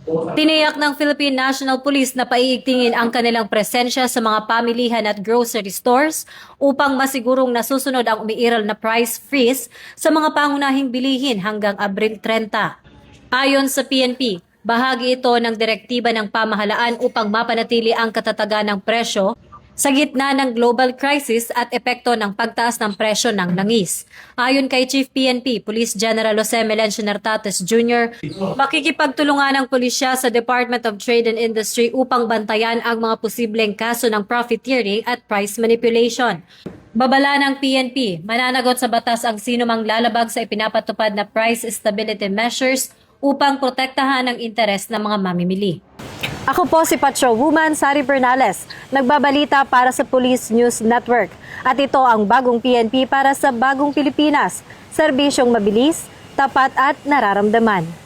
Tiniyak ng Philippine National Police na paiigtingin ang kanilang presensya sa mga pamilihan at grocery stores upang masigurong nasusunod ang umiiral na price freeze sa mga pangunahing bilihin hanggang Abril 30. Ayon sa PNP, bahagi ito ng direktiba ng pamahalaan upang mapanatili ang katatagan ng presyo sa gitna ng global crisis at epekto ng pagtaas ng presyo ng langis. Ayon kay Chief PNP, Police General Jose Melencio Nartates Jr., makikipagtulungan ng pulisya sa Department of Trade and Industry upang bantayan ang mga posibleng kaso ng profiteering at price manipulation. Babala ng PNP, mananagot sa batas ang sinumang lalabag sa ipinapatupad na price stability measures upang protektahan ang interes ng mga mamimili. Ako po si Patrol Woman Sari Bernales, nagbabalita para sa Police News Network. At ito ang bagong PNP para sa bagong Pilipinas, serbisyong mabilis, tapat at nararamdaman.